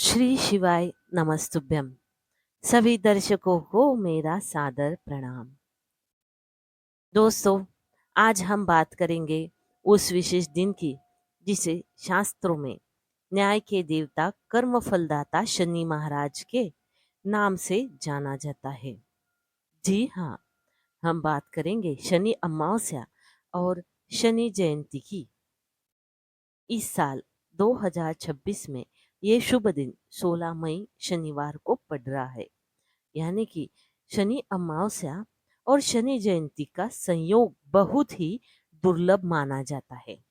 श्री शिवाय नमस्तुभ्यम। सभी दर्शकों को मेरा सादर प्रणाम। दोस्तों, आज हम बात करेंगे उस विशेष दिन की जिसे शास्त्रों में न्याय के देवता कर्म फलदाता शनि महाराज के नाम से जाना जाता है। जी हाँ, हम बात करेंगे शनि अमावस्या और शनि जयंती की। इस साल 2026 में ये शुभ दिन 16 मई शनिवार को पड़ रहा है। यानी कि शनि अमावस्या और शनि जयंती का संयोग बहुत ही दुर्लभ माना जाता है।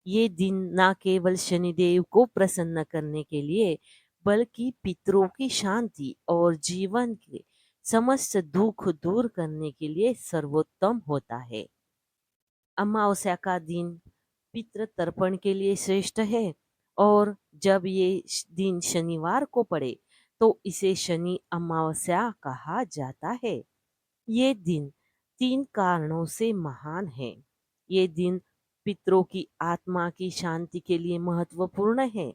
ये दिन न केवल शनिदेव को प्रसन्न करने के लिए बल्कि पितरों की शांति और जीवन के समस्त दुख दूर करने के लिए सर्वोत्तम होता है। अमावस्या का दिन पितृ तर्पण के लिए श्रेष्ठ है और जब ये दिन शनिवार को पड़े तो इसे शनि अमावस्या कहा जाता है। ये दिन 3 कारणों से महान है। ये दिन पितरों की आत्मा की शांति के लिए महत्वपूर्ण है।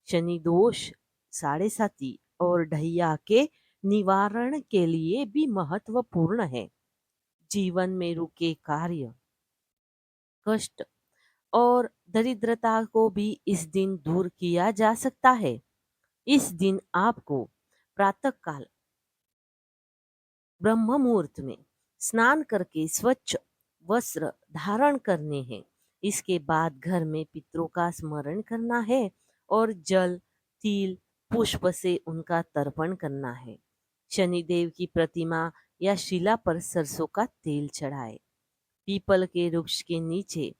शनि दोष, साढ़े साती और ढैया के निवारण के लिए भी महत्वपूर्ण है। जीवन में रुके कार्य, कष्ट और दरिद्रता को भी इस दिन दूर किया जा सकता है। इस दिन आपको प्रातःकाल ब्रह्म मुहूर्त में स्नान करके स्वच्छ वस्त्र धारण करने हैं। इसके बाद घर में पितरों का स्मरण करना है और जल, तिल, पुष्प से उनका तर्पण करना है। शनिदेव की प्रतिमा या शिला पर सरसों का तेल चढ़ाए। पीपल के वृक्ष के नीचे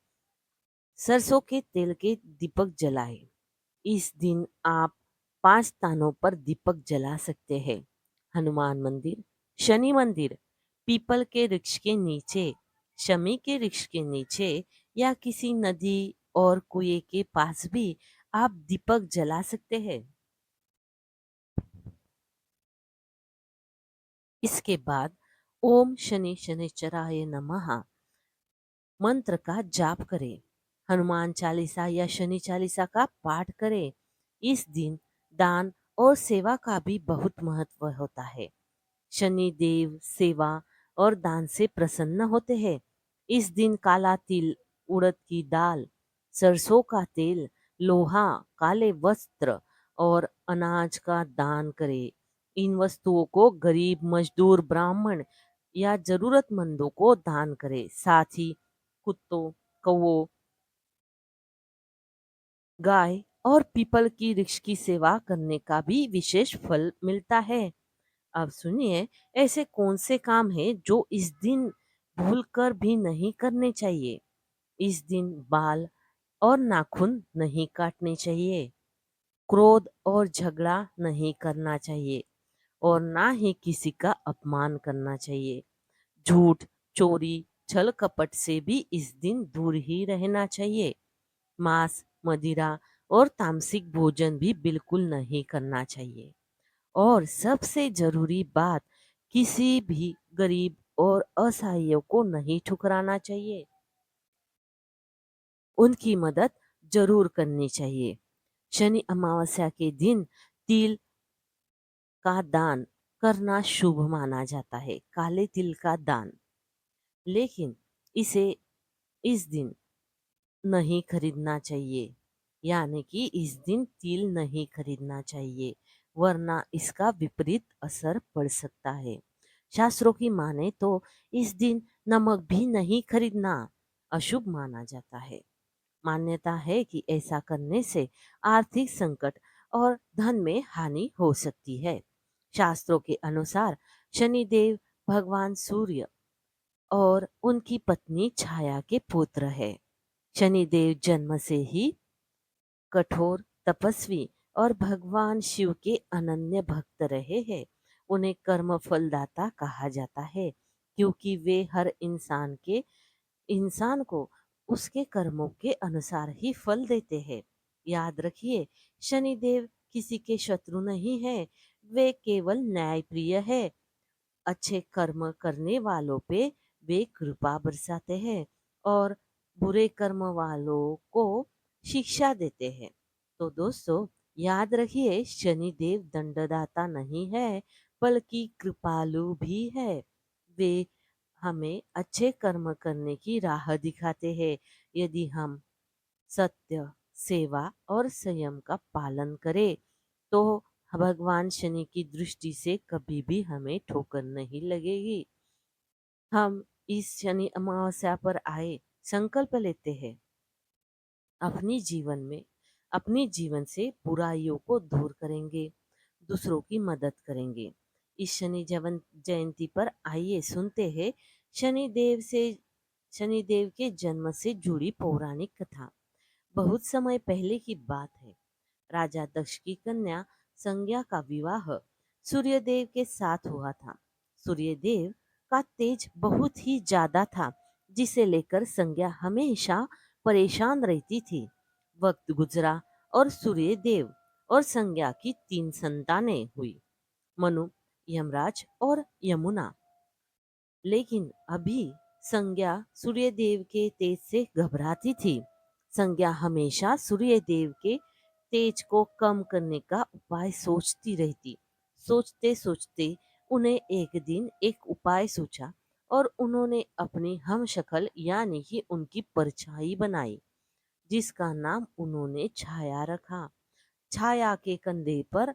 सरसों के तेल के दीपक जलाए। इस दिन आप 5 स्थानों पर दीपक जला सकते हैं। हनुमान मंदिर, शनि मंदिर, पीपल के वृक्ष के नीचे, शमी के वृक्ष के नीचे या किसी नदी और कुएं के पास भी आप दीपक जला सकते हैं। इसके बाद ओम शनि शनिचराय नमः मंत्र का जाप करें। हनुमान चालीसा या शनि चालीसा का पाठ करें। इस दिन दान और सेवा का भी बहुत महत्व होता है। शनि देव सेवा और दान से प्रसन्न होते हैं। इस दिन काला तिल, उड़द की दाल, सरसों का तेल, लोहा, काले वस्त्र और अनाज का दान करें। इन वस्तुओं को गरीब, मजदूर, ब्राह्मण या जरूरतमंदों को दान करें। साथ ही कुत्तों, कौवों, गाय और पीपल की वृक्ष की सेवा करने का भी विशेष फल मिलता है। अब सुनिए, ऐसे कौन से काम हैं जो इस दिन भूलकर भी नहीं करने चाहिए। इस दिन बाल और नाखून नहीं काटने चाहिए। क्रोध और झगड़ा नहीं करना चाहिए और ना ही किसी का अपमान करना चाहिए। झूठ, चोरी, छल कपट से भी इस दिन दूर ही रहना चाहिए। मांस, मदिरा और तामसिक भोजन भी बिल्कुल नहीं करना चाहिए। और सबसे जरूरी बात, किसी भी गरीब और असहायों को नहीं ठुकराना चाहिए। उनकी मदद जरूर करनी चाहिए। शनि अमावस्या के दिन तिल का दान करना शुभ माना जाता है। काले तिल का दान, लेकिन इसे इस दिन नहीं खरीदना चाहिए। यानी कि इस दिन तिल नहीं खरीदना चाहिए, वरना इसका विपरीत असर पड़ सकता है। शास्त्रों की माने तो इस दिन नमक भी नहीं खरीदना अशुभ माना जाता है। मान्यता है कि ऐसा करने से आर्थिक संकट और धन में हानि हो सकती है। शास्त्रों के अनुसार शनिदेव भगवान सूर्य और उनकी पत्नी छाया के पुत्र है। शनिदेव जन्म से ही कठोर तपस्वी और भगवान शिव के अनन्य भक्त रहे हैं। उन्हें कर्म फलदाता कहा जाता है क्योंकि वे हर इंसान को उसके कर्मों के अनुसार ही फल देते हैं। याद रखिए, शनिदेव किसी के शत्रु नहीं है, वे केवल न्यायप्रिय है। अच्छे कर्म करने वालों पे वे कृपा बरसाते हैं और बुरे कर्म वालों को शिक्षा देते हैं। तो दोस्तों, याद रखिए, शनिदेव दंडदाता नहीं है, बल्कि कृपालु भी है। वे हमें अच्छे कर्म करने की राह दिखाते हैं। यदि हम सत्य, सेवा और संयम का पालन करें, तो भगवान शनि की दृष्टि से कभी भी हमें ठोकर नहीं लगेगी। हम इस शनि अमावस्या पर आए संकल्प लेते हैं, अपनी जीवन में अपने जीवन से बुराइयों को दूर करेंगे, दूसरों की मदद करेंगे। इस जयंती पर आइए सुनते हैं शनिदेव से शनिदेव के जन्म से जुड़ी पौराणिक कथा। बहुत समय पहले की बात है। राजा दक्ष की कन्या संज्ञा का विवाह सूर्यदेव के साथ हुआ था। सूर्यदेव का तेज बहुत ही ज्यादा था, जिसे लेकर संज्ञा हमेशा परेशान रहती थी। वक्त गुजरा और सूर्यदेव और संज्ञा की 3 संतानें हुई, मनु, यमराज और यमुना। लेकिन अभी संज्ञा सूर्यदेव के तेज से घबराती थी। संज्ञा हमेशा सूर्यदेव के तेज को कम करने का उपाय सोचती रहती। सोचते सोचते उन्हें एक दिन एक उपाय सूझा और उन्होंने अपनी हमशक्ल यानी कि उनकी परछाई बनाई, जिसका नाम उन्होंने छाया रखा। छाया के कंधे पर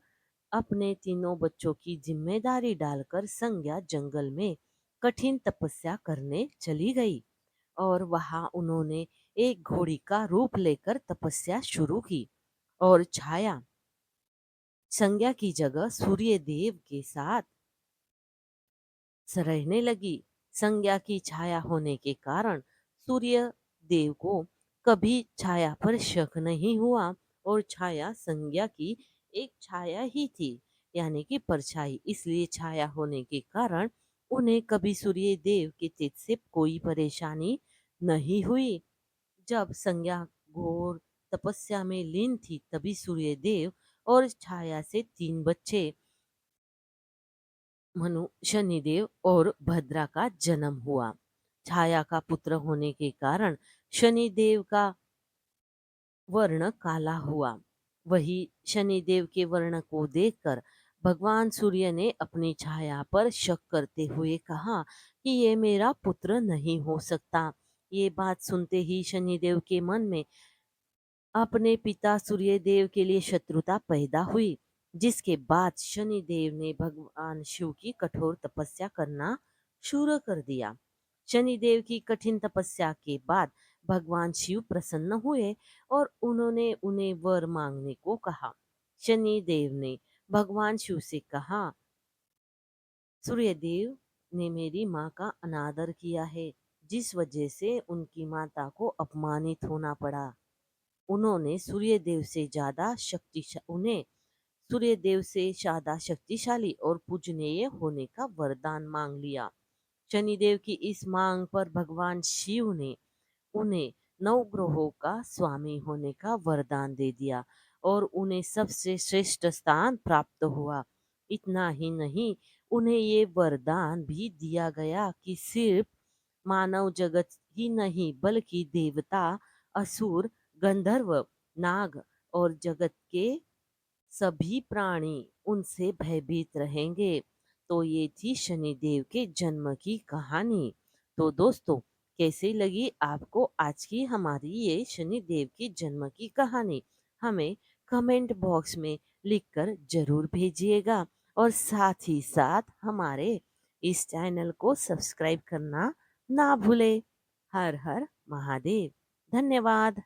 अपने तीनों बच्चों की जिम्मेदारी डालकर संज्ञा जंगल में कठिन तपस्या करने चली गई और वहां उन्होंने एक घोड़ी का रूप लेकर तपस्या शुरू की। और छाया संज्ञा की जगह सूर्य देव के साथ रहने लगी। संज्ञा की छाया होने के कारण सूर्य देव को कभी छाया पर शक नहीं हुआ और छाया संज्ञा की एक छाया ही थी, यानी कि परछाई। इसलिए छाया होने के कारण उन्हें कभी सूर्य देव के तेज से कोई परेशानी नहीं हुई। जब संज्ञा घोर तपस्या में लीन थी, तभी सूर्य देव और छाया से 3 बच्चे मनु, शनिदेव और भद्रा का जन्म हुआ। छाया का पुत्र होने के कारण शनिदेव का वर्ण काला हुआ। वही शनिदेव के वर्ण को देखकर भगवान सूर्य ने अपनी छाया पर शक करते हुए कहा कि ये मेरा पुत्र नहीं हो सकता। ये बात सुनते ही शनिदेव के मन में अपने पिता सूर्यदेव के लिए शत्रुता पैदा हुई, जिसके बाद शनिदेव ने भगवान शिव की कठोर तपस्या करना शुरू कर दिया। शनिदेव की कठिन तपस्या के बाद भगवान शिव प्रसन्न हुए और उन्होंने उन्हें वर मांगने को कहा। शनिदेव ने भगवान शिव से कहा, सूर्यदेव ने मेरी माँ का अनादर किया है, जिस वजह से उनकी माता को अपमानित होना पड़ा। उन्होंने सूर्यदेव से ज्यादा शक्तिशाली और पूजनीय होने का वरदान मांग लिया। शनिदेव की इस मांग पर भगवान शिव ने उन्हें 9 ग्रहों का स्वामी होने का वरदान दे दिया और उन्हें सबसे श्रेष्ठ स्थान प्राप्त हुआ। इतना ही नहीं, उन्हें ये वरदान भी दिया गया कि सिर्फ मानव जगत ही नहीं, बल्कि देवता, असुर, गंधर्व, नाग और जगत के सभी प्राणी उनसे भयभीत रहेंगे। तो ये थी शनिदेव के जन्म की कहानी। तो दोस्तों, कैसी लगी आपको आज की हमारी ये शनिदेव के जन्म की कहानी? हमें कमेंट बॉक्स में लिखकर जरूर भेजिएगा और साथ ही साथ हमारे इस चैनल को सब्सक्राइब करना ना भूले। हर हर महादेव। धन्यवाद।